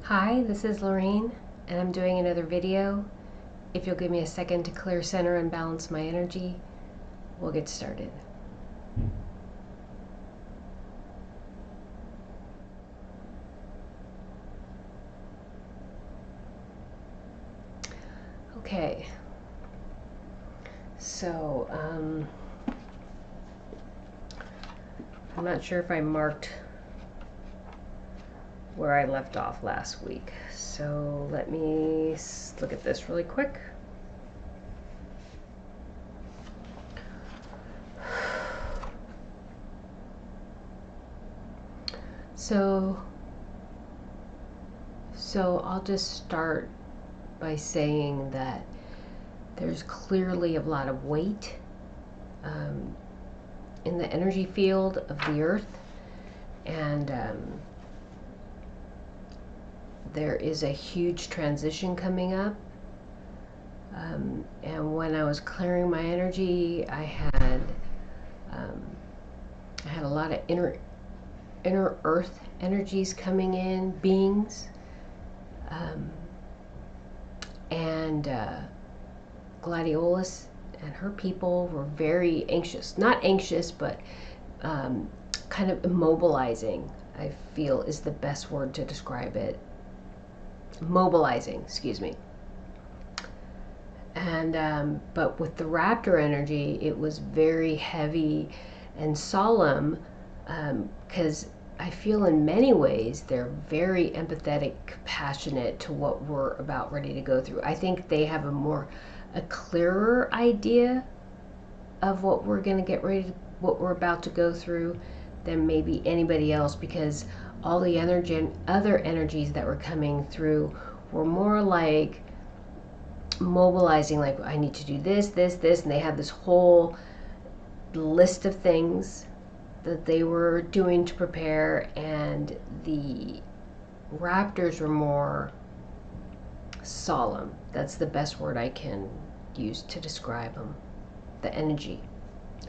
Hi, this is Lorraine, and I'm doing another video. If you'll give me a second to clear center and balance my energy, we'll get started. Okay, so I'm not sure if I marked where I left off last week, so let me look at this really quick. So I'll just start by saying that there's clearly a lot of weight in the energy field of the earth, and there is a huge transition coming up, and when I was clearing my energy, I had a lot of inner earth energies coming in, beings, and Gladiolus and her people were very anxious. Not anxious, but kind of immobilizing, I feel is the best word to describe it. Mobilizing, excuse me. And but with the raptor energy, it was very heavy and solemn, because I feel in many ways they're very empathetic, compassionate to what we're about ready to go through. I think they have a clearer idea of what we're going to get ready to, what we're about to go through than maybe anybody else, because all the other energies that were coming through were more like mobilizing, like I need to do this, and they had this whole list of things that they were doing to prepare, and the raptors were more solemn. That's the best word I can use to describe them, the energy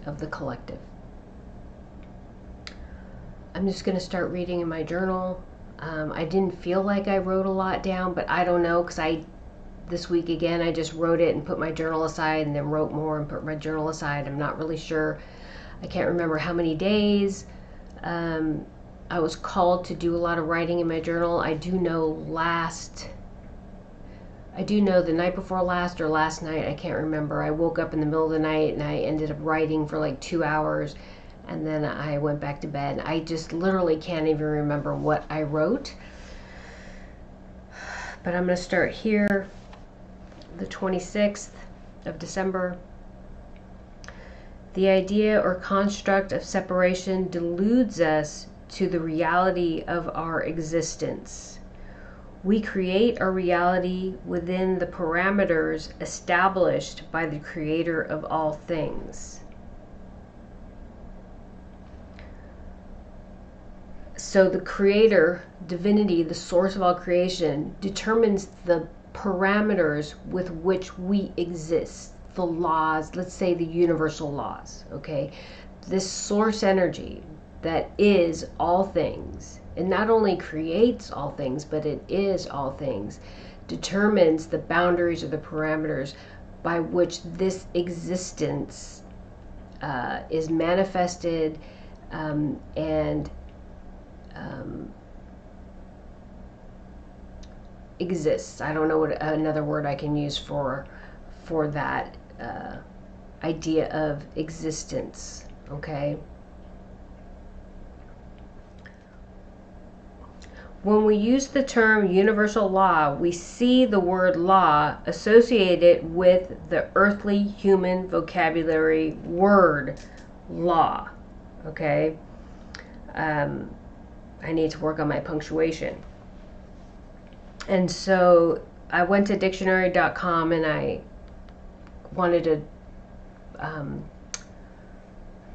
of the collective. I'm just going to start reading in my journal. I didn't feel like I wrote a lot down, but I don't know, because this week again I just wrote it and put my journal aside, and then wrote more and put my journal aside. I'm not really sure. I can't remember how many days I was called to do a lot of writing in my journal. I do know the night before last or last night, I can't remember, I woke up in the middle of the night and I ended up writing for like 2 hours, and then I went back to bed. I just literally can't even remember what I wrote. But I'm going to start here, the 26th of December. The idea or construct of separation deludes us to the reality of our existence. We create our reality within the parameters established by the Creator of all things. So the Creator, divinity, the source of all creation, determines the parameters with which we exist. The laws, let's say the universal laws, okay? This source energy that is all things, and not only creates all things, but it is all things, determines the boundaries or the parameters by which this existence is manifested and exists. I don't know what another word I can use for that idea of existence, okay? When we use the term universal law, we see the word law associated with the earthly human vocabulary word law, okay? I need to work on my punctuation. And so I went to dictionary.com and I wanted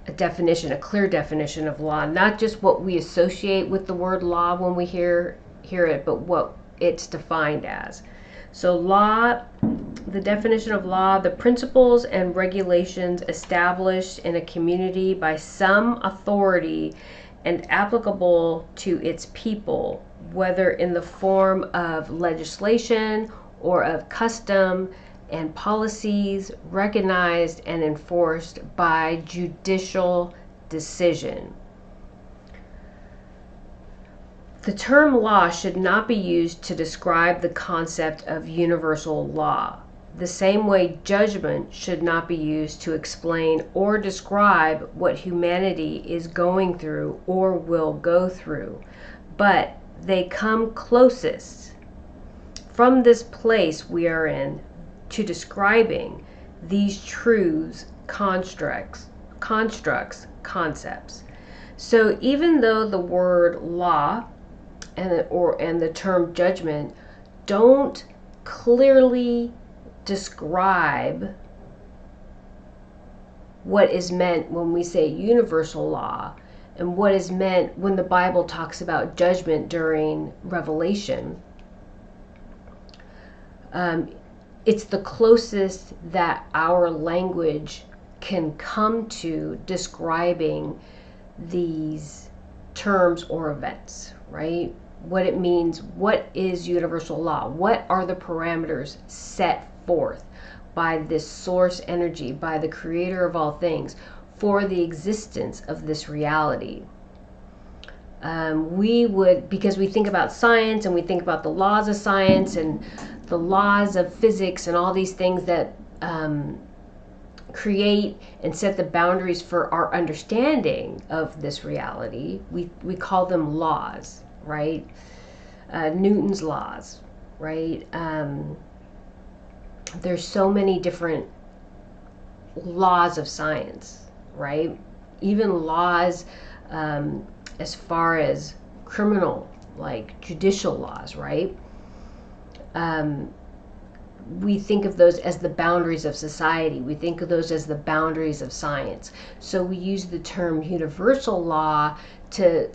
a definition, a clear definition of law, not just what we associate with the word law when we hear it, but what it's defined as. So law, the definition of law, the principles and regulations established in a community by some authority and applicable to its people, whether in the form of legislation or of custom and policies recognized and enforced by judicial decision. The term law should not be used to describe the concept of universal law. The same way judgment should not be used to explain or describe what humanity is going through or will go through, but they come closest from this place we are in to describing these truths, constructs, concepts. So even though the word law and the term judgment don't clearly describe what is meant when we say universal law and what is meant when the Bible talks about judgment during Revelation, it's the closest that our language can come to describing these terms or events, right? What it means, what is universal law? What are the parameters set forth by this source energy, by the creator of all things, for the existence of this reality? We would, because we think about science and we think about the laws of science and the laws of physics and all these things that create and set the boundaries for our understanding of this reality. We call them laws, right? Newton's laws, right? There's so many different laws of science, right? Even laws as far as criminal, like judicial laws, right? We think of those as the boundaries of society. We think of those as the boundaries of science. So we use the term universal law to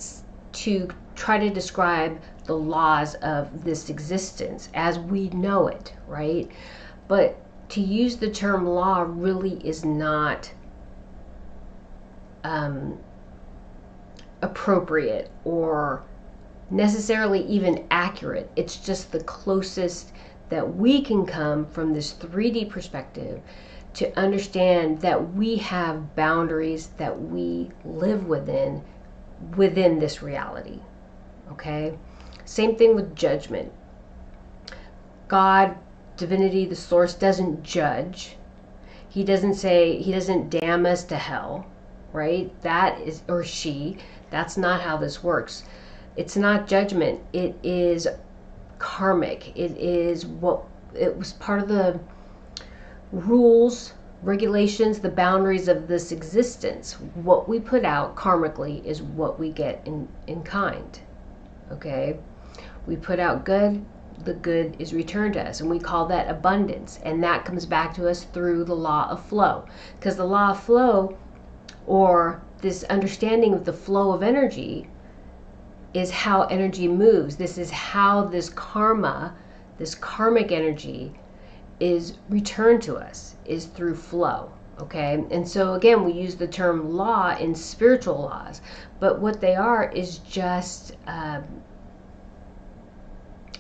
try to describe the laws of this existence as we know it, right? But to use the term law really is not appropriate or necessarily even accurate. It's just the closest that we can come from this 3D perspective to understand that we have boundaries that we live within this reality. Okay? Same thing with judgment. God, divinity, the source, doesn't judge. He doesn't damn us to hell, right? That is, or she, that's not how this works. It's not judgment. It is karmic. It was part of the rules, regulations, the boundaries of this existence. What we put out karmically is what we get in kind. Okay? We put out good, the good is returned to us, and we call that abundance, and that comes back to us through the law of flow, because the law of flow, or this understanding of the flow of energy, is how energy moves. This is how this karma, this karmic energy, is returned to us, is through flow. Okay? And so again, we use the term law in spiritual laws, but what they are is just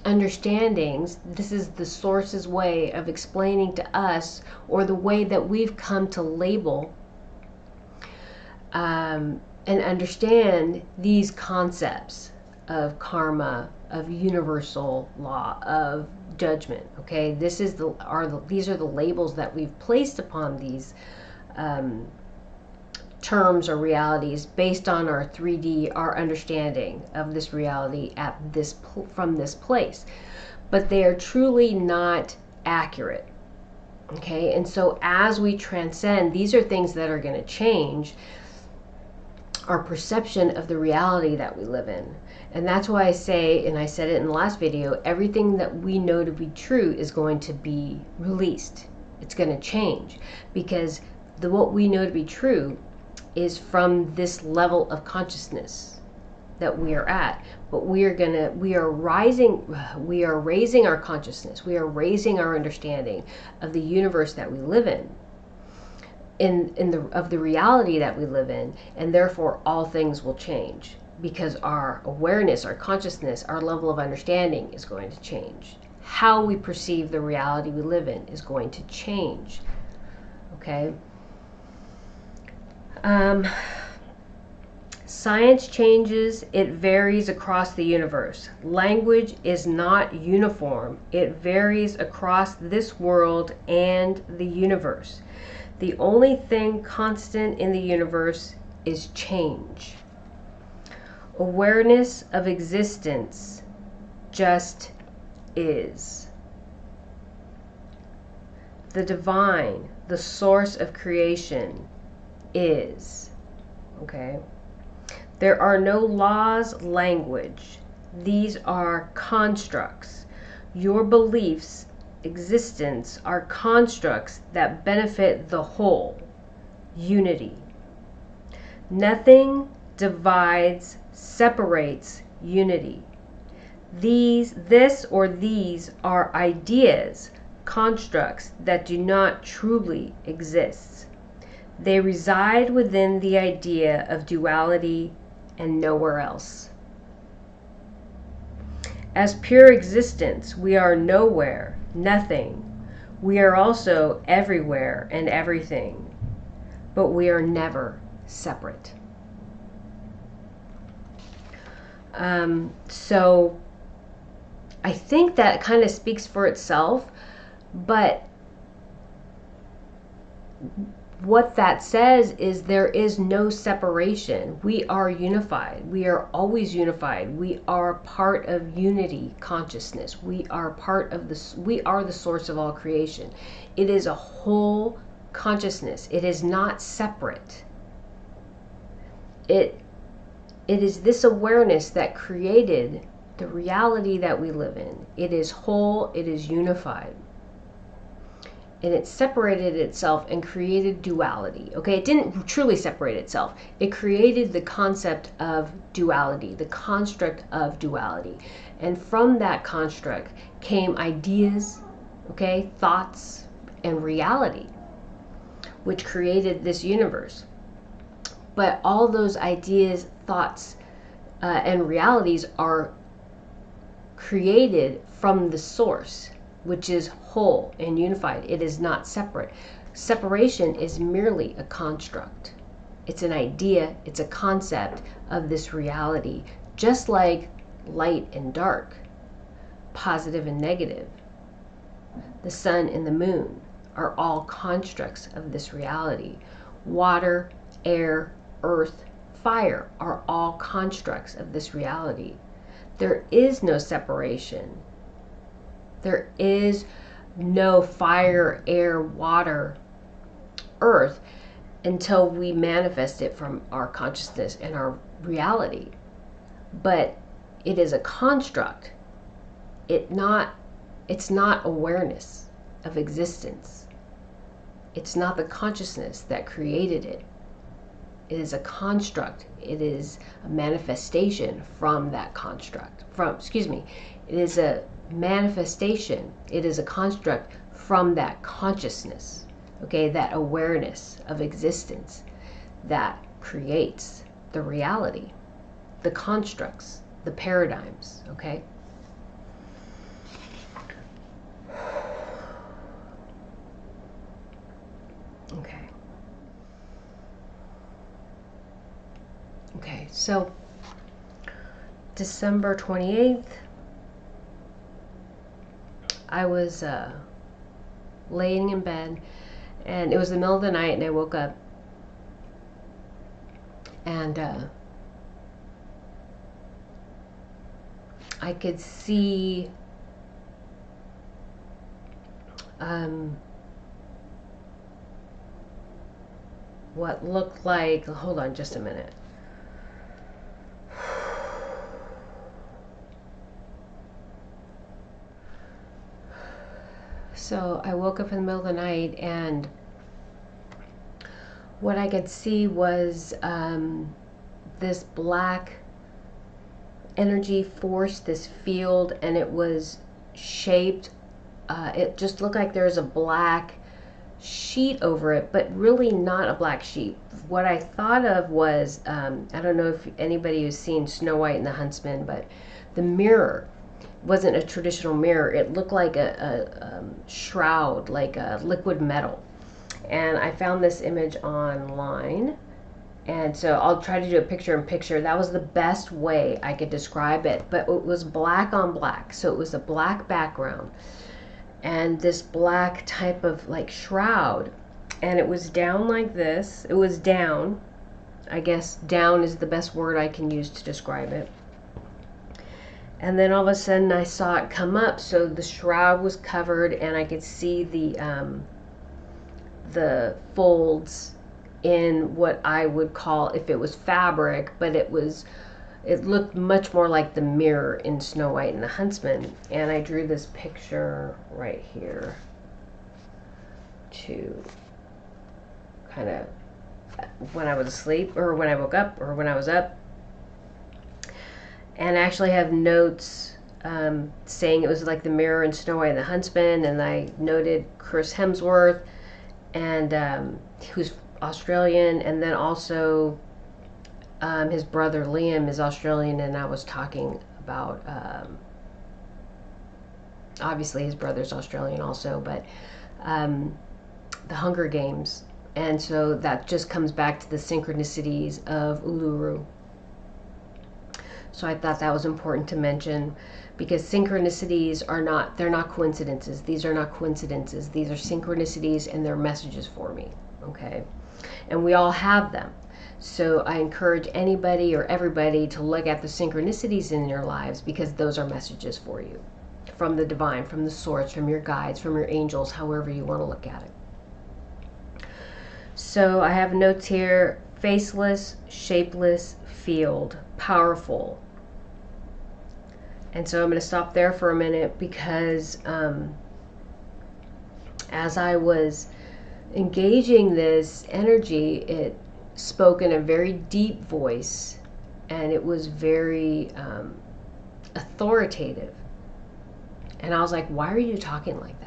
understandings. This is the source's way of explaining to us, or the way that we've come to label and understand these concepts of karma, of universal law, of judgment. Okay, these are the labels that we've placed upon these terms or realities based on our 3D, our understanding of this reality from this place. But they are truly not accurate. Okay, and so as we transcend, these are things that are going to change our perception of the reality that we live in. And that's why I say, and I said it in the last video, everything that we know to be true is going to be released. It's going to change, because what we know to be true is from this level of consciousness that we are at. But we are raising our consciousness. We are raising our understanding of the universe that we live in of the reality that we live in, and therefore all things will change. because our awareness, our consciousness, our level of understanding is going to change. How we perceive the reality we live in is going to change. Okay? Science changes, it varies across the universe. Language is not uniform, it varies across this world and the universe. The only thing constant in the universe is change. Awareness of existence just is. The divine, the source of creation, is. Okay? There are no laws, language. These are constructs. Your beliefs, existence, are constructs that benefit the whole. Unity. Nothing divides, separates unity. This or these are ideas, constructs that do not truly exist. They reside within the idea of duality and nowhere else. As pure existence, we are nowhere, nothing. We are also everywhere and everything, but we are never separate. So I think that kind of speaks for itself, but what that says is there is no separation. We are unified. We are always unified. We are part of unity consciousness. We are part of this. We are the source of all creation. It is a whole consciousness. It is not separate. It is this awareness that created the reality that we live in. It is whole. It is unified. And it separated itself and created duality. Okay, it didn't truly separate itself. It created the concept of duality, the construct of duality. And from that construct came ideas, okay, thoughts, and reality, which created this universe. But all those ideas, thoughts, and realities are created from the source, which is whole and unified. It is not separate. Separation is merely a construct. It's an idea, it's a concept of this reality, just like light and dark, positive and negative. The sun and the moon are all constructs of this reality. Water, air, earth, fire are all constructs of this reality. There is no separation. There is no fire, air, water, earth until we manifest it from our consciousness and our reality. But it is a construct. It's not awareness of existence. It's not the consciousness that created it. It is a construct. It is a manifestation from that construct. It is a manifestation. It is a construct from that consciousness, okay, that awareness of existence that creates the reality, the constructs, the paradigms, okay? Okay. Okay, so December 28th, I was laying in bed, and it was the middle of the night, and I woke up, and I could see what looked like, hold on just a minute. So I woke up in the middle of the night, and what I could see was this black energy force, this field, and it was shaped. It just looked like there was a black sheet over it, but really not a black sheet. What I thought of was, I don't know if anybody who's seen Snow White and the Huntsman, but the mirror wasn't a traditional mirror. It looked like a shroud, like a liquid metal. And I found this image online. And so I'll try to do a picture in picture. That was the best way I could describe it. But it was black on black. So it was a black background and this black type of like shroud. And it was down like this. It was down. I guess down is the best word I can use to describe it. And then all of a sudden I saw it come up. So the shroud was covered and I could see the folds in what I would call, if it was fabric, but it looked much more like the mirror in Snow White and the Huntsman. And I drew this picture right here to kind of when I was asleep, or when I woke up, or when I was up. And I actually have notes saying it was like the mirror in Snow White and the Huntsman, and I noted Chris Hemsworth, and who's Australian, and then also his brother Liam is Australian, and I was talking about obviously his brother's Australian also, but the Hunger Games. And so that just comes back to the synchronicities of Uluru. So I thought that was important to mention, because synchronicities are not, they're not coincidences. These are not coincidences. These are synchronicities, and they're messages for me, okay? And we all have them. So I encourage anybody or everybody to look at the synchronicities in your lives, because those are messages for you from the divine, from the source, from your guides, from your angels, however you want to look at it. So I have notes here: faceless, shapeless field, powerful. And so I'm going to stop there for a minute, because as I was engaging this energy, it spoke in a very deep voice, and it was very authoritative. And I was like, why are you talking like that?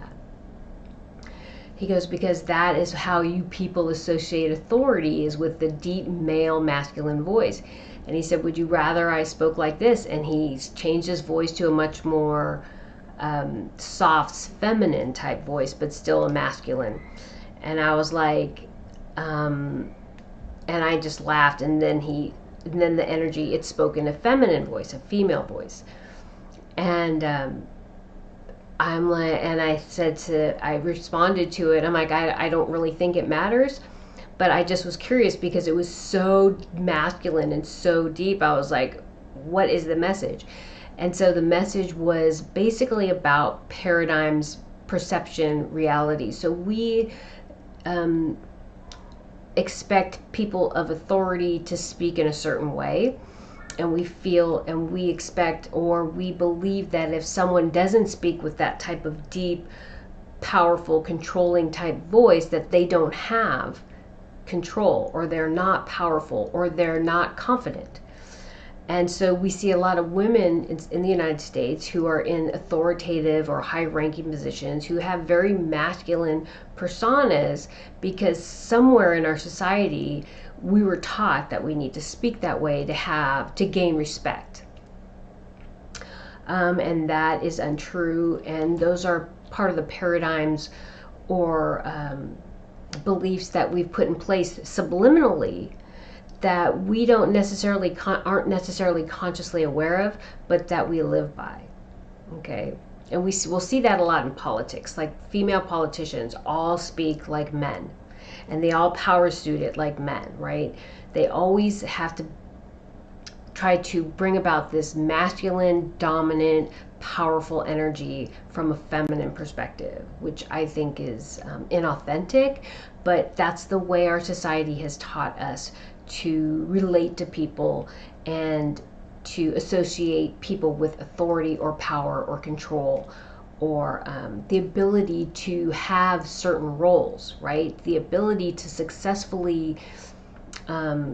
He goes, because that is how you people associate authority, is with the deep male masculine voice. And he said, would you rather I spoke like this? And he's changed his voice to a much more soft, feminine type voice, but still a masculine. And I was like, and I just laughed. And then the energy, it spoke in a feminine voice, a female voice. And I'm like, and I responded to it. I'm like, I don't really think it matters. But I just was curious, because it was so masculine and so deep. I was like, what is the message? And so the message was basically about paradigms, perception, reality. So we expect people of authority to speak in a certain way. And we feel, and we expect, or we believe that if someone doesn't speak with that type of deep, powerful, controlling type voice, that they don't have control, or they're not powerful, or they're not confident. And so we see a lot of women in the United States who are in authoritative or high-ranking positions, who have very masculine personas, because somewhere in our society we were taught that we need to speak that way to gain respect. And that is untrue, and those are part of the paradigms or beliefs that we've put in place subliminally, that we don't necessarily aren't necessarily consciously aware of, but that we live by. Okay, and we'll see that a lot in politics. Like, female politicians all speak like men, and they all power suit it like men, right? They always have to try to bring about this masculine, dominant, powerful energy from a feminine perspective, which I think is inauthentic, but that's the way our society has taught us to relate to people and to associate people with authority or power or control, or the ability to have certain roles, right? The ability to successfully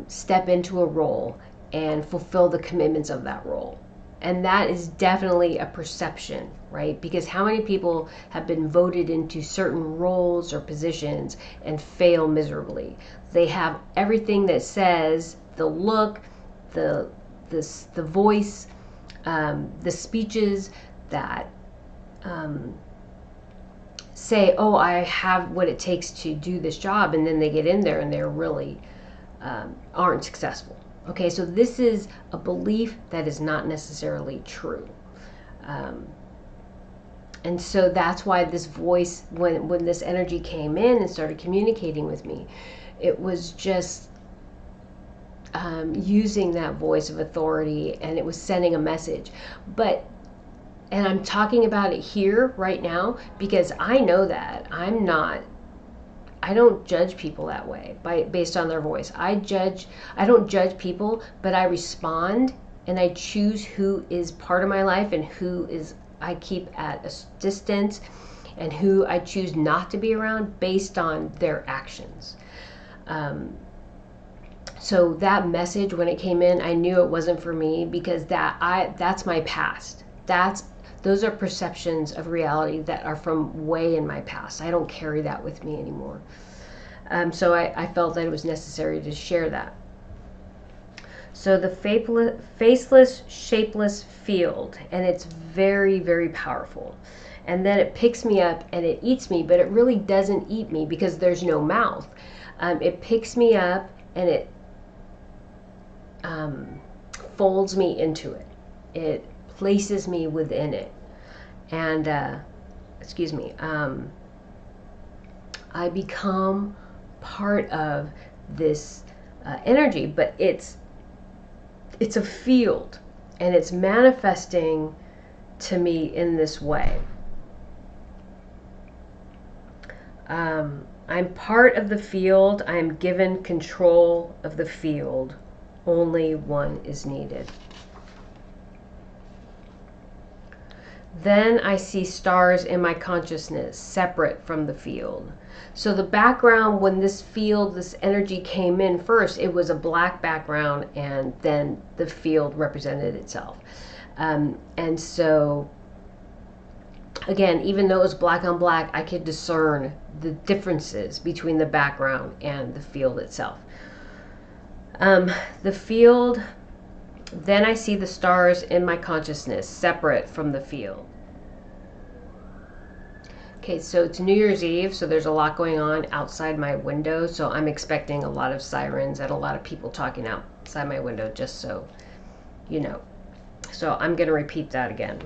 step into a role and fulfill the commitments of that role. And that is definitely a perception, right? Because how many people have been voted into certain roles or positions and fail miserably? They have everything that says the look, the voice, the speeches that say, oh, I have what it takes to do this job, and then they get in there and they're really aren't successful. Okay, so this is a belief that is not necessarily true. And so that's why this voice, when this energy came in and started communicating with me, it was just using that voice of authority, and it was sending a message. And I'm talking about it here right now because I know that I don't judge people that way based on their voice. I don't judge people, but I respond, and I choose who is part of my life and who is I keep at a distance, and who I choose not to be around based on their actions. So that message, when it came in, I knew it wasn't for me, because that's my past. Those are perceptions of reality that are from way in my past. I don't carry that with me anymore. So I felt that it was necessary to share that. So the faceless, shapeless field, and it's very, very powerful. And then it picks me up and it eats me, but it really doesn't eat me because there's no mouth. It picks me up and it folds me into it. It places me within it. And I become part of this energy, but it's a field, and it's manifesting to me in this way. I'm part of the field. I am given control of the field. Only one is needed. Then I see stars in my consciousness, separate from the field. So the background, when this field, this energy came in first, it was a black background, and then the field represented itself. And so, again, even though it was black on black, I could discern the differences between the background and the field itself. The field, then I see the stars in my consciousness, separate from the field. Okay, so it's New Year's Eve, so there's a lot going on outside my window, so I'm expecting a lot of sirens and a lot of people talking outside my window, just so you know. So I'm going to repeat that again.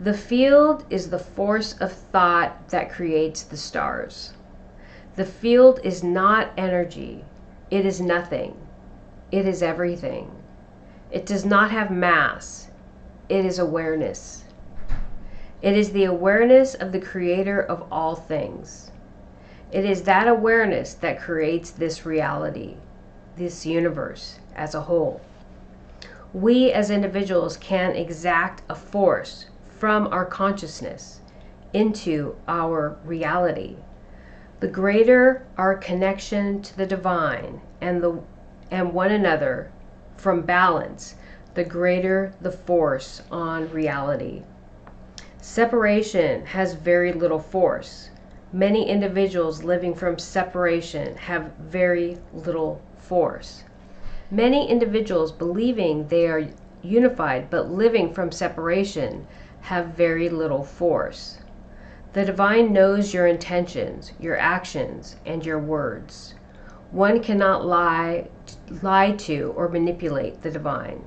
The field is the force of thought that creates the stars. The field is not energy. It is nothing. It is everything. It does not have mass. It is awareness. It is the awareness of the creator of all things. It is that awareness that creates this reality, this universe as a whole. We as individuals can exact a force from our consciousness into our reality. The greater our connection to the divine and one another from balance, the greater the force on reality. Separation has very little force. Many individuals living from separation have very little force. Many individuals believing they are unified but living from separation have very little force. The divine knows your intentions, your actions, and your words. One cannot lie to or manipulate the divine.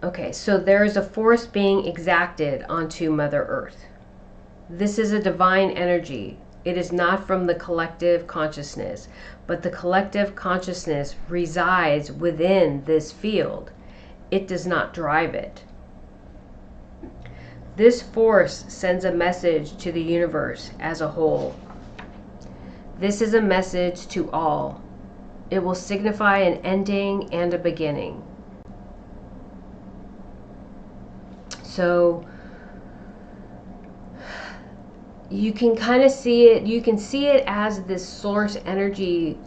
Okay, so there is a force being exacted onto Mother Earth. This is a divine energy. It is not from the collective consciousness, but the collective consciousness resides within this field. It does not drive it. This force sends a message to the universe as a whole. This is a message to all. It will signify an ending and a beginning. So you can kind of see it, you can see it as this source energy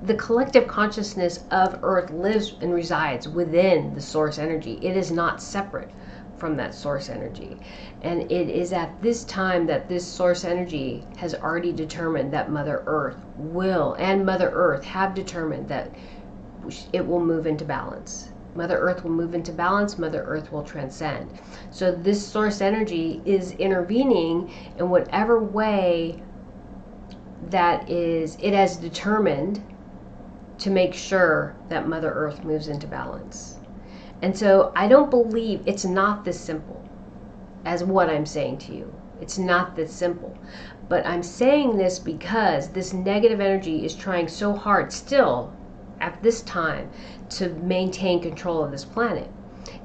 the collective consciousness of Earth lives and resides within the source energy. It is not separate from that source energy. And it is at this time that this source energy has already determined that Mother Earth will, and Mother Earth have determined that it will move into balance. Mother Earth will move into balance, Mother Earth will transcend. So this source energy is intervening in whatever way that is, it has determined to make sure that Mother Earth moves into balance. And so I don't believe it's not this simple as what I'm saying to you. It's not this simple. But I'm saying this because this negative energy is trying so hard still at this time to maintain control of this planet.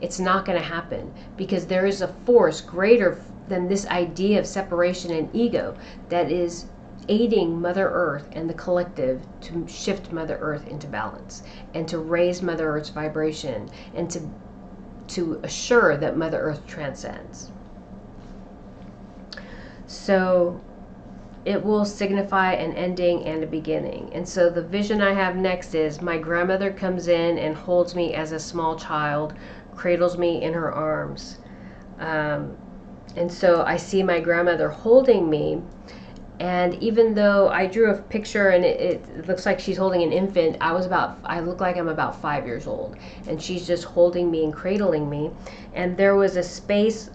It's not going to happen because there is a force greater than this idea of separation and ego that is aiding Mother Earth and the collective to shift Mother Earth into balance and to raise Mother Earth's vibration and to assure that Mother Earth transcends. So it will signify an ending and a beginning. And so the vision I have next is my grandmother comes in and holds me as a small child, cradles me in her arms. And so I see my grandmother holding me. And even though I drew a picture and it looks like she's holding an infant, I look like I'm about 5 years old. And she's just holding me and cradling me. And there was a space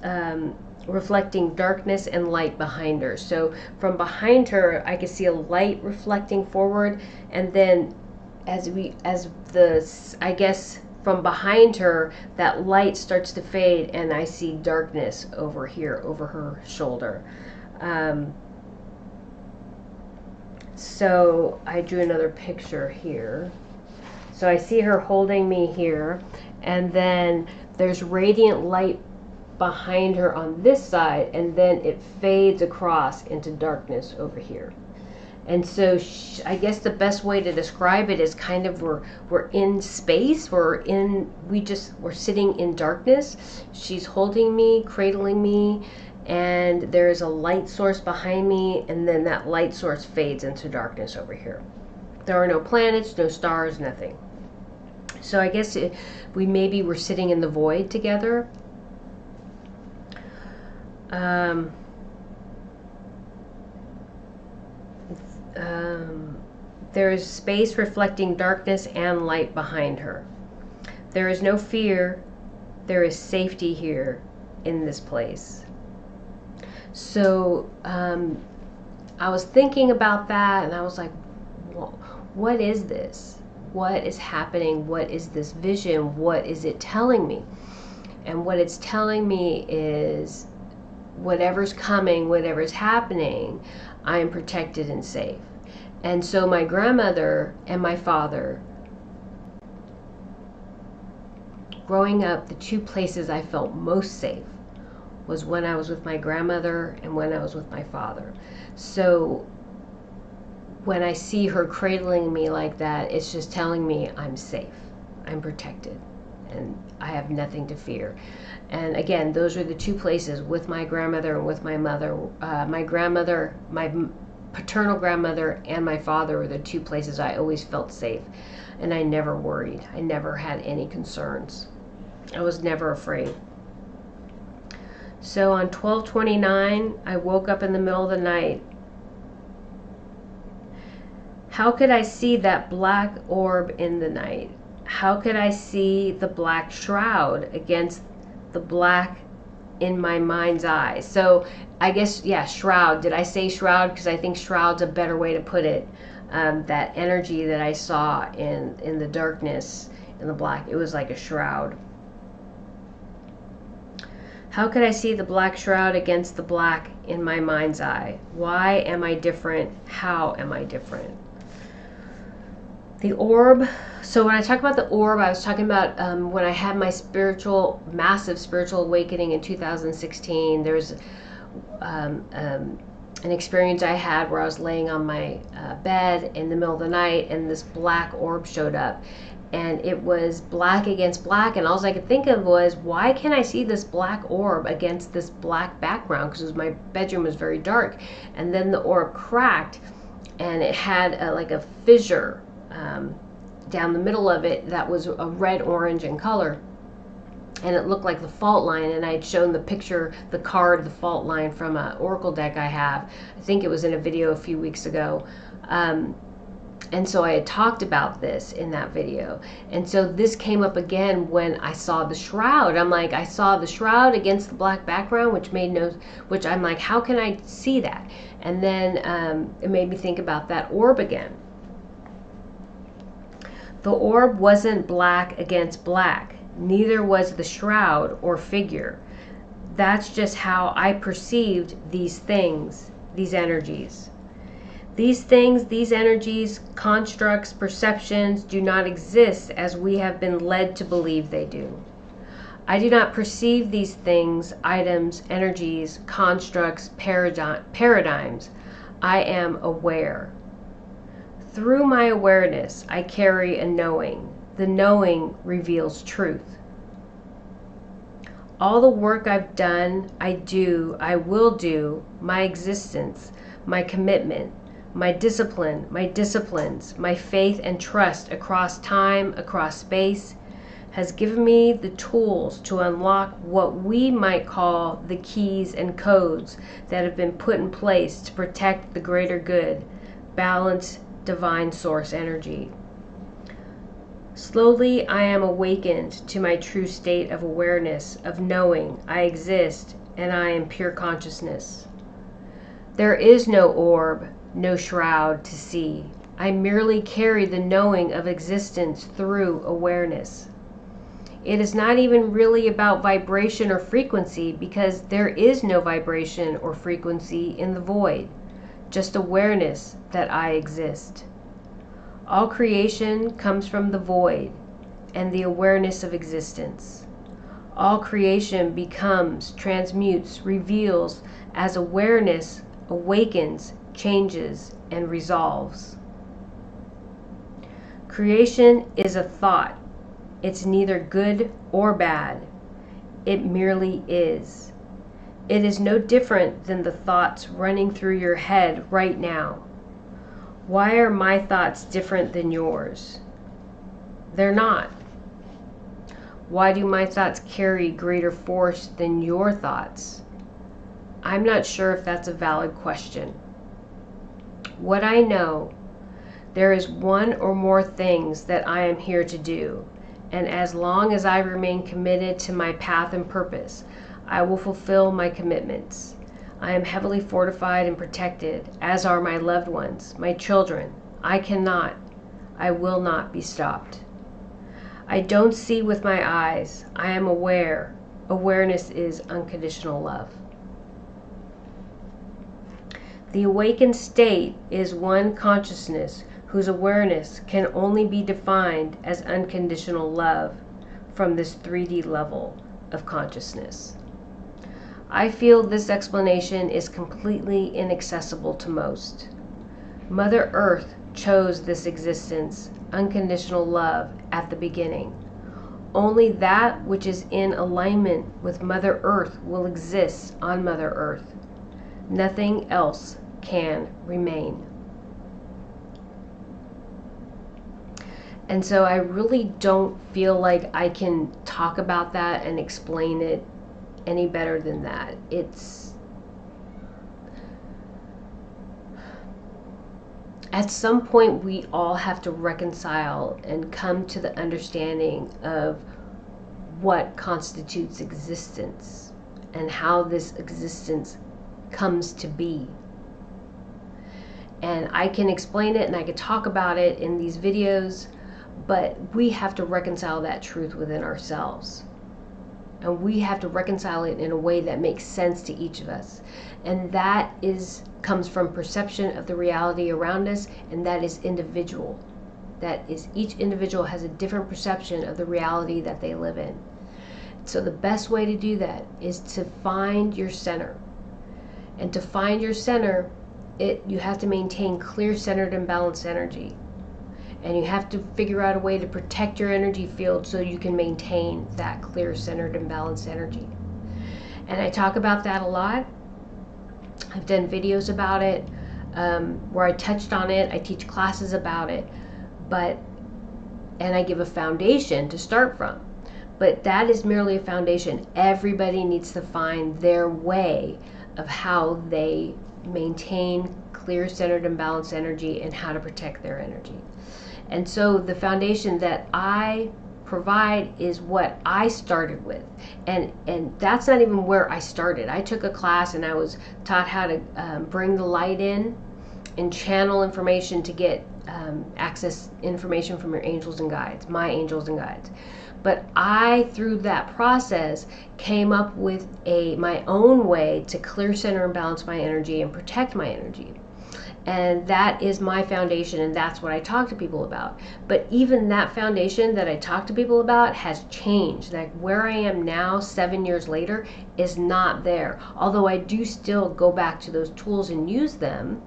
reflecting darkness and light behind her. So from behind her, I could see a light reflecting forward. And then I guess from behind her, that light starts to fade and I see darkness over here, over her shoulder. So I drew another picture here. So I see her holding me here, and then there's radiant light behind her on this side, and then it fades across into darkness over here. And so I guess the best way to describe it is kind of we're in space, we're sitting in darkness. She's holding me, cradling me, and there's a light source behind me, and then that light source fades into darkness over here. There are no planets, no stars, nothing. So I guess we're sitting in the void together. There is space reflecting darkness and light behind her. There is no fear. There is safety here in this place. So I was thinking about that, and I was like, what is this? What is happening? What is this vision? What is it telling me? And what it's telling me is whatever's coming, whatever's happening, I am protected and safe. And so my grandmother and my father, growing up, the two places I felt most safe was when I was with my grandmother and when I was with my father. So when I see her cradling me like that, it's just telling me I'm safe, I'm protected, and I have nothing to fear. And again, those are the two places with my grandmother and with my mother. My grandmother, my paternal grandmother, and my father were the two places I always felt safe. And I never worried. I never had any concerns. I was never afraid. So on 12/29, I woke up in the middle of the night. How could I see that black orb in the night? How could I see the black shroud against the black in my mind's eye? So I guess, yeah, shroud. Did I say shroud? Because I think shroud's a better way to put it. That energy that I saw in the darkness, in the black, it was like a shroud. How could I see the black shroud against the black in my mind's eye? Why am I different? How am I different? The orb. So when I talk about the orb, I was talking about when I had my massive spiritual awakening in 2016. There's an experience I had where I was laying on my bed in the middle of the night, and this black orb showed up. And it was black against black, and all I could think of was, why can't I see this black orb against this black background? Because my bedroom was very dark. And then the orb cracked, and it had like a fissure down the middle of it that was a red orange in color, and it looked like the fault line. And I had shown the picture, the card, the fault line from an oracle deck I have. I think it was in a video a few weeks ago. And so I had talked about this in that video. And so this came up again when I saw the shroud. I'm like, I saw the shroud against the black background, which I'm like, how can I see that? And then it made me think about that orb again. The orb wasn't black against black. Neither was the shroud or figure. That's just how I perceived these things, these energies. These things, these energies, constructs, perceptions do not exist as we have been led to believe they do. I do not perceive these things, items, energies, constructs, paradigms. I am aware. Through my awareness, I carry a knowing. The knowing reveals truth. All the work I've done, I do, I will do, my existence, my commitment, my discipline, my disciplines, my faith and trust across time, across space, has given me the tools to unlock what we might call the keys and codes that have been put in place to protect the greater good, balance, divine source energy. Slowly, I am awakened to my true state of awareness, of knowing I exist and I am pure consciousness. There is no orb, no shroud to see. I merely carry the knowing of existence through awareness. It is not even really about vibration or frequency, because there is no vibration or frequency in the void, just awareness that I exist. All creation comes from the void and the awareness of existence. All creation becomes, transmutes, reveals as awareness awakens, changes, and resolves. Creation is a thought. It's neither good or bad. It merely is. It is no different than the thoughts running through your head right now. Why are my thoughts different than yours? They're not. Why do my thoughts carry greater force than your thoughts? I'm not sure if that's a valid question. What I know, there is one or more things that I am here to do, and as long as I remain committed to my path and purpose, I will fulfill my commitments. I am heavily fortified and protected, as are my loved ones, my children. I will not be stopped. I don't see with my eyes. I am aware. Awareness is unconditional love. The awakened state is one consciousness whose awareness can only be defined as unconditional love from this 3D level of consciousness. I feel this explanation is completely inaccessible to most. Mother Earth chose this existence, unconditional love, at the beginning. Only that which is in alignment with Mother Earth will exist on Mother Earth. Nothing else can remain. And so I really don't feel like I can talk about that and explain it any better than that. It's at some point we all have to reconcile and come to the understanding of what constitutes existence and how this existence comes to be. And I can explain it and I can talk about it in these videos, but we have to reconcile that truth within ourselves. And we have to reconcile it in a way that makes sense to each of us. And that comes from perception of the reality around us, and that is individual. That is, each individual has a different perception of the reality that they live in. So the best way to do that is to find your center. And to find your center, you have to maintain clear, centered, and balanced energy. And you have to figure out a way to protect your energy field so you can maintain that clear, centered, and balanced energy. And I talk about that a lot. I've done videos about it where I touched on it. I teach classes about it. but and I give a foundation to start from. But that is merely a foundation. Everybody needs to find their way of how they maintain clear, centered, and balanced energy and how to protect their energy. And so the foundation that I provide is what I started with. And that's not even where I started. I took a class and I was taught how to bring the light in and channel information to get access information from your angels and guides, my angels and guides. But I, through that process, came up with my own way to clear, center, and balance my energy and protect my energy. And that is my foundation, and that's what I talk to people about. But even that foundation that I talk to people about has changed. Like where I am now, 7 years later, is not there. Although I do still go back to those tools and use them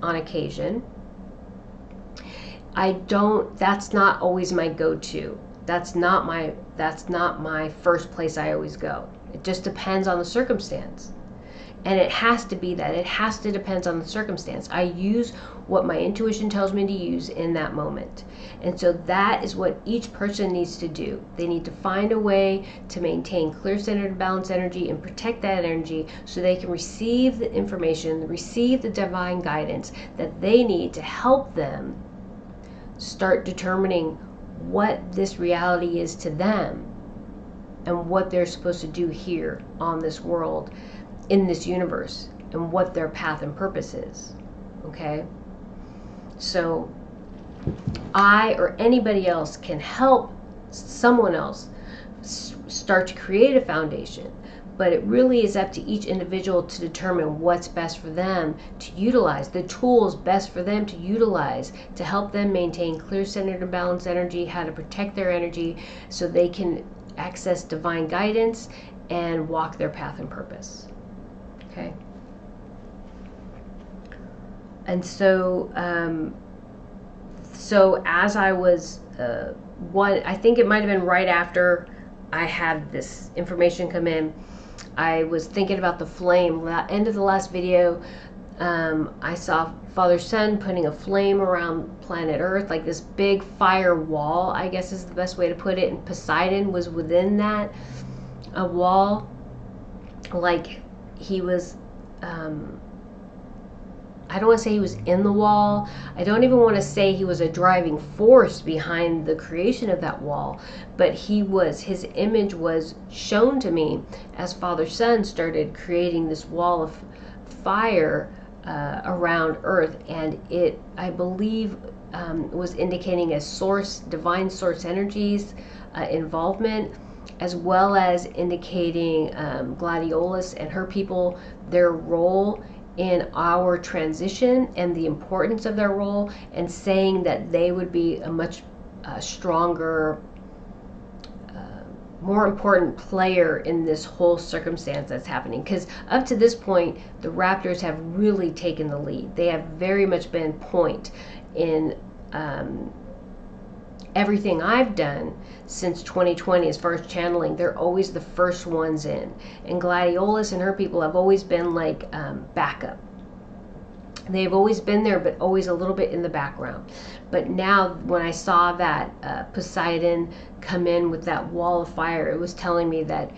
on occasion, that's not always my go-to. That's not my first place I always go. It just depends on the circumstance. And it has to be that. It has to depend on the circumstance. I use what my intuition tells me to use in that moment. And so that is what each person needs to do. They need to find a way to maintain clear, centered, and balanced energy and protect that energy so they can receive the information, receive the divine guidance that they need to help them start determining what this reality is to them and what they're supposed to do here on this world, in this universe, and what their path and purpose is. Okay? So I or anybody else can help someone else start to create a foundation, but it really is up to each individual to determine what's best for them to utilize, the tools best for them to utilize to help them maintain clear, centered, and balanced energy, how to protect their energy so they can access divine guidance and walk their path and purpose. Okay? And so, as I was, I think it might have been right after I had this information come in, I was thinking about the flame. End of the last video, I saw Father Sun putting a flame around planet Earth, like this big fire wall, I guess is the best way to put it. And Poseidon was within that wall, like he was, I don't want to say he was in the wall. I don't even want to say he was a driving force behind the creation of that wall, but his image was shown to me as Father Sun started creating this wall of fire around Earth, and it, I believe, was indicating a source, divine source energies involvement, as well as indicating Gladiolus and her people, their role in our transition and the importance of their role, and saying that they would be a much stronger, more important player in this whole circumstance that's happening. Because up to this point, the Raptors have really taken the lead. They have very much been point in everything I've done since 2020 as far as channeling. They're always the first ones in, and Gladiolus and her people have always been like backup. They've always been there, but always a little bit in the background. But now when I saw that Poseidon come in with that wall of fire, it was telling me that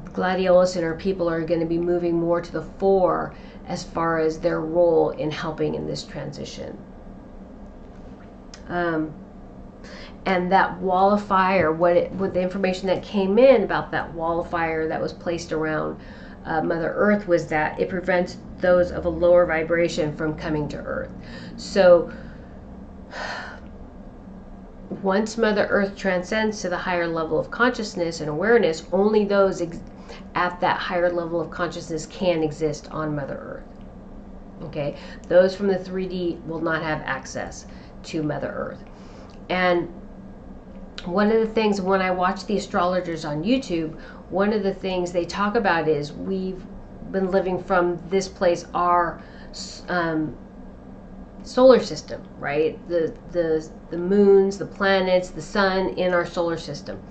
Gladiolus and her people are going to be moving more to the fore as far as their role in helping in this transition. And that wall of fire, what the information that came in about that wall of fire that was placed around Mother Earth was that it prevents those of a lower vibration from coming to Earth. So once Mother Earth transcends to the higher level of consciousness and awareness, only those at that higher level of consciousness can exist on Mother Earth. Okay? Those from the 3D will not have access to Mother Earth. And one of the things, when I watch the astrologers on YouTube, one of the things they talk about is we've been living from this place, our solar system, right? The moons, the planets, the sun in our solar system,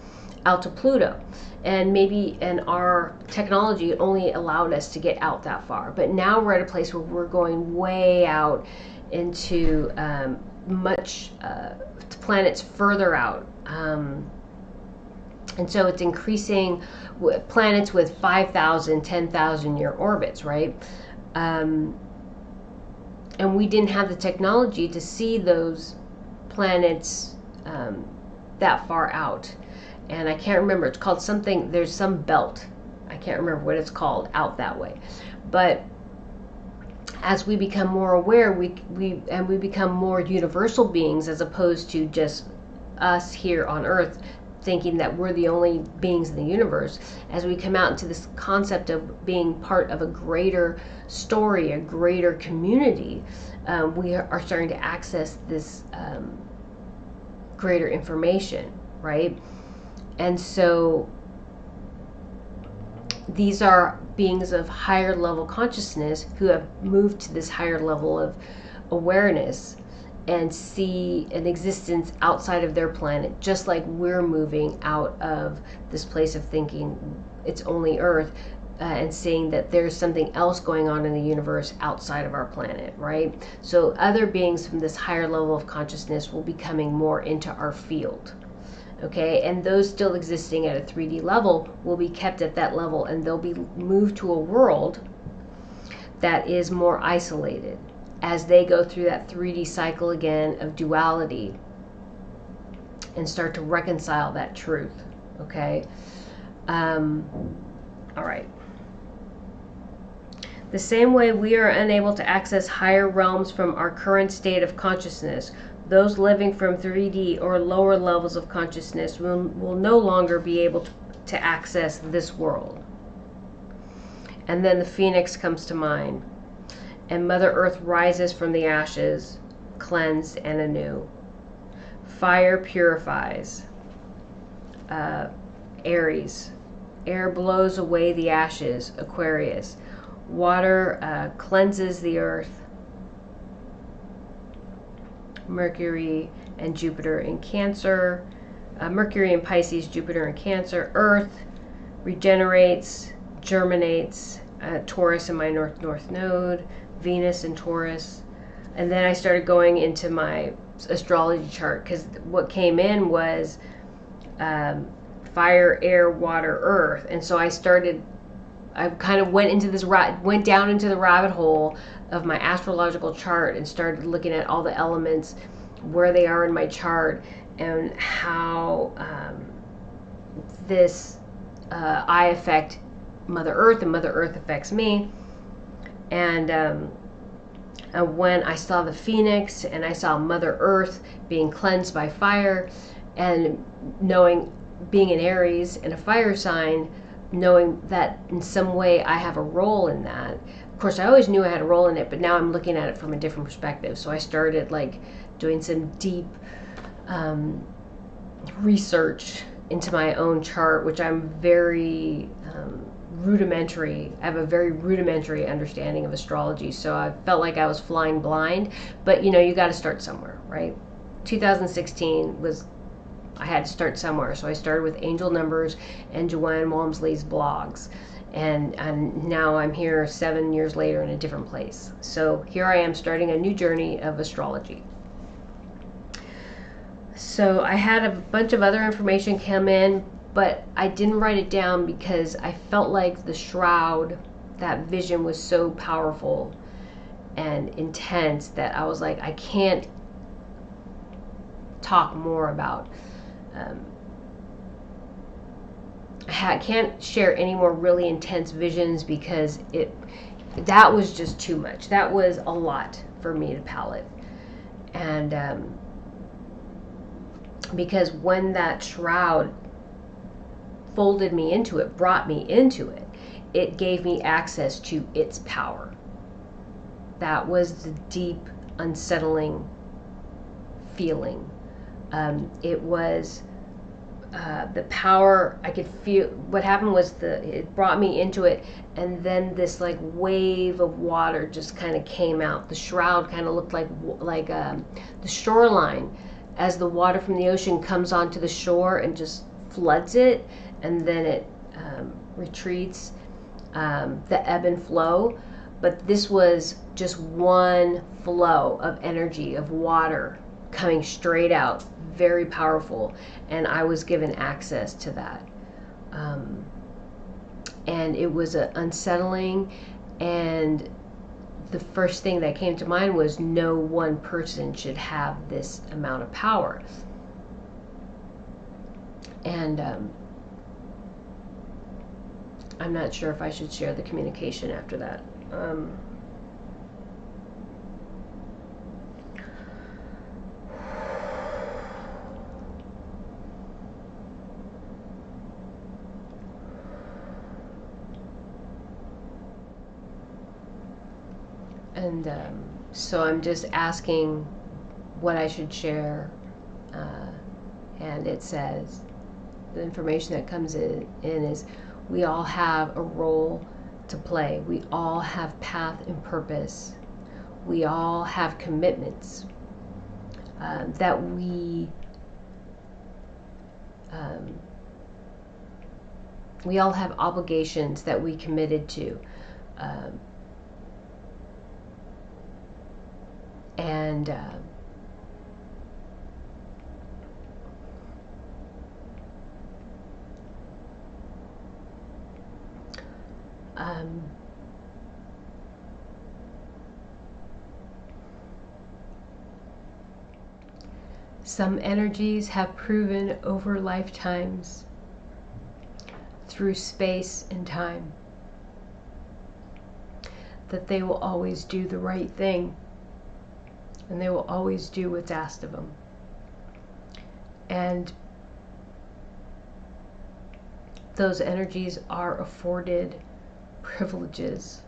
out to Pluto. And our technology only allowed us to get out that far. But now we're at a place where we're going way out into much planets further out. And so it's increasing planets with 5,000, 10,000 year orbits, right? And we didn't have the technology to see those planets that far out. And I can't remember, it's called something, there's some belt, I can't remember what it's called, out that way. But as we become more aware, we become more universal beings, as opposed to just us here on Earth thinking that we're the only beings in the universe. As we come out into this concept of being part of a greater story, a greater community, we are starting to access this greater information, right? And so these are beings of higher level consciousness who have moved to this higher level of awareness and see an existence outside of their planet, just like we're moving out of this place of thinking it's only Earth, and seeing that there's something else going on in the universe outside of our planet, right? So other beings from this higher level of consciousness will be coming more into our field. Okay, and those still existing at a 3D level will be kept at that level, and they'll be moved to a world that is more isolated as they go through that 3D cycle again of duality and start to reconcile that truth. Okay, all right. The same way we are unable to access higher realms from our current state of consciousness, those living from 3D or lower levels of consciousness will no longer be able to access this world. And then the phoenix comes to mind. And Mother Earth rises from the ashes, cleansed and anew. Fire purifies. Aries. Air blows away the ashes, Aquarius. Water cleanses the earth. Mercury and Jupiter in Cancer. Mercury in Pisces, Jupiter in Cancer. Earth regenerates, germinates. Taurus in my north node. Venus in Taurus. And then I started going into my astrology chart, because what came in was fire, air, water, earth. And so I kind of went down into the rabbit hole of my astrological chart and started looking at all the elements, where they are in my chart, and how I affect Mother Earth and Mother Earth affects me. And when I saw the phoenix and I saw Mother Earth being cleansed by fire, and knowing, being an Aries and a fire sign, knowing that in some way I have a role in that. Of course, I always knew I had a role in it, but now I'm looking at it from a different perspective. So I started doing some deep research into my own chart, which I'm very rudimentary. I have a very rudimentary understanding of astrology, so I felt like I was flying blind. But you got to start somewhere, right? 2016 was, I had to start somewhere, so I started with angel numbers and Joanne Walmsley's blogs, and now I'm here 7 years later in a different place. So here I am starting a new journey of astrology. So I had a bunch of other information come in, but I didn't write it down because I felt like the shroud, that vision was so powerful and intense that I was like, I can't talk more about. I can't share any more really intense visions, because that was just too much. That was a lot for me to palate. And because when that shroud folded me into it, brought me into it, it gave me access to its power. That was the deep, unsettling feeling. It was the power. I could feel what happened was it brought me into it, and then this wave of water just kind of came out. The shroud kind of looked like the shoreline, as the water from the ocean comes onto the shore and just floods it, and then it retreats, the ebb and flow. But this was just one flow of energy, of water, coming straight out, very powerful, and I was given access to that. And it was unsettling, and the first thing that came to mind was no one person should have this amount of power. And I'm not sure if I should share the communication after that. And so I'm just asking what I should share, and it says the information that comes in is we all have a role to play. We all have path and purpose. We all have commitments that we all have obligations that we committed to. And some energies have proven over lifetimes, through space and time, that they will always do the right thing, and they will always do what's asked of them. And those energies are afforded privileges.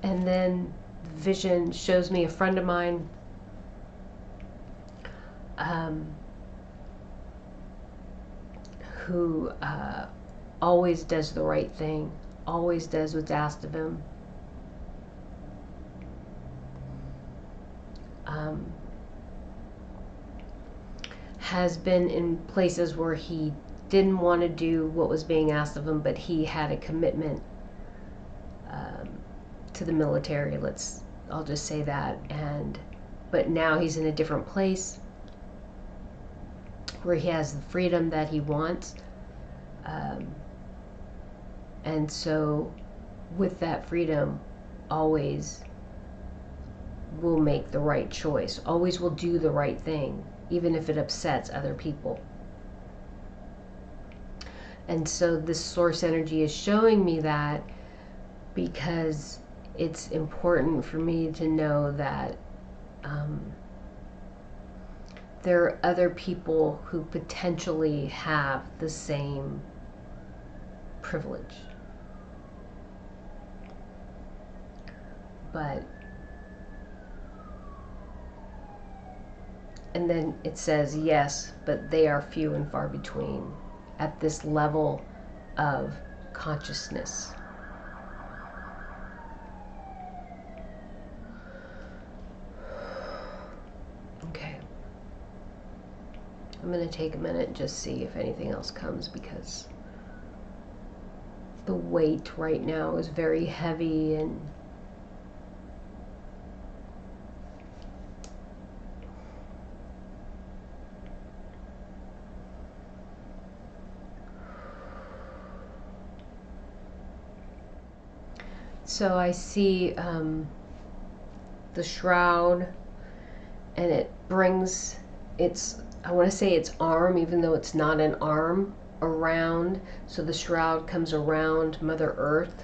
And then vision shows me a friend of mine who always does the right thing, always does what's asked of him. Has been in places where he didn't want to do what was being asked of him, but he had a commitment to the military. I'll just say that. But now he's in a different place where he has the freedom that he wants, and so with that freedom, always will make the right choice, always will do the right thing, even if it upsets other people. And so this source energy is showing me that, because it's important for me to know that there are other people who potentially have the same privilege. And then it says, yes, but they are few and far between at this level of consciousness. Okay. I'm going to take a minute and just see if anything else comes, because the weight right now is very heavy, and so I see the shroud, and it brings I want to say its arm, even though it's not an arm, around. So the shroud comes around Mother Earth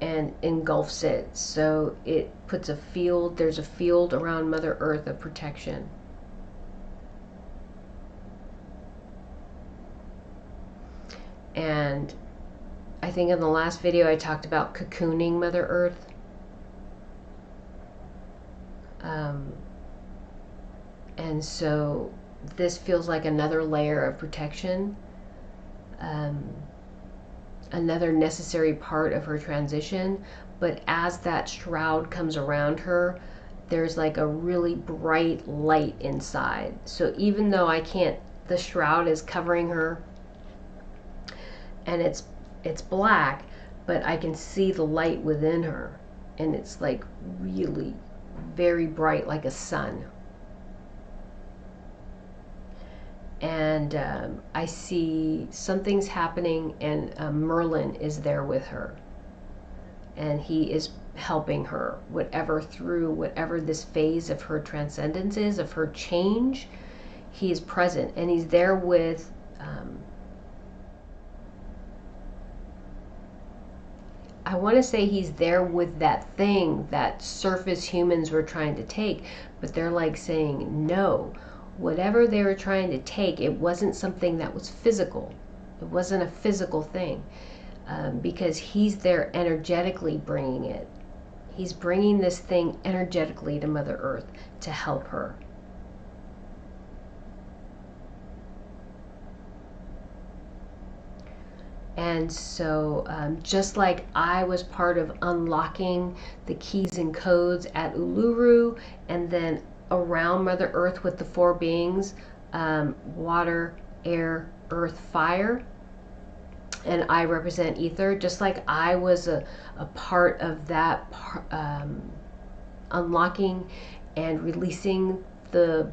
and engulfs it. So it puts there's a field around Mother Earth of protection. And I think in the last video I talked about cocooning Mother Earth. And so this feels like another layer of protection, another necessary part of her transition. But as that shroud comes around her, there's like a really bright light inside. So even though the shroud is covering her, and it's black, but I can see the light within her, and it's like really very bright, like a sun. And I see something's happening, and Merlin is there with her, and he is helping her through whatever this phase of her transcendence is, of her change. He is present, and he's there with I want to say he's there with that thing that surface humans were trying to take, but they're like saying no. Whatever they were trying to take, it wasn't something that was physical. It wasn't a physical thing, because he's there energetically bringing it. He's bringing this thing energetically to Mother Earth to help her. And so, just like I was part of unlocking the keys and codes at Uluru, and then around Mother Earth with the four beings, water, air, earth, fire, and I represent ether, just like I was a part of that, unlocking and releasing the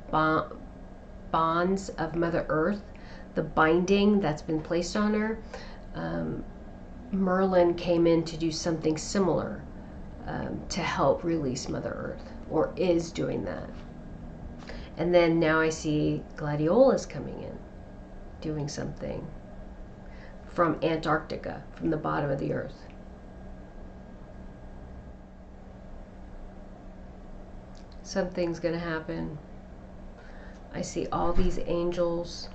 bonds of Mother Earth, the binding that's been placed on her. Merlin came in to do something similar, to help release Mother Earth, or is doing that. And then now I see Gladiolus coming in, doing something from Antarctica, from the bottom of the earth. Something's going to happen. I see all these angels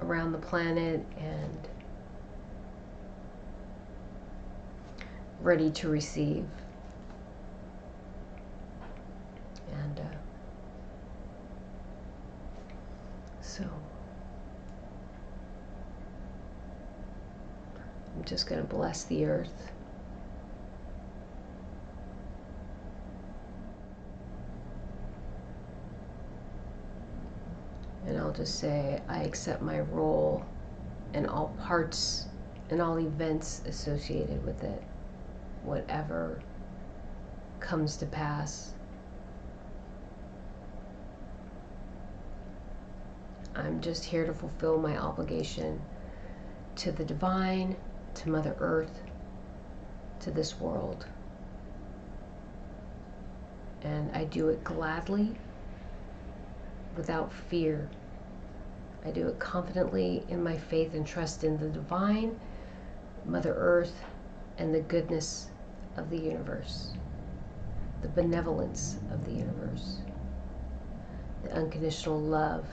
around the planet and ready to receive. And so I'm just going to bless the earth. And I'll just say, I accept my role and all parts and all events associated with it, whatever comes to pass. I'm just here to fulfill my obligation to the divine, to Mother Earth, to this world. And I do it gladly, without fear. I do it confidently in my faith and trust in the divine, Mother Earth, and the goodness of the universe, the benevolence of the universe, the unconditional love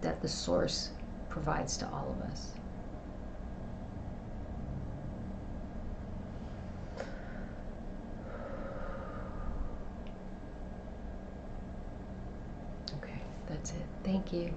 that the Source provides to all of us. Okay, that's it. Thank you.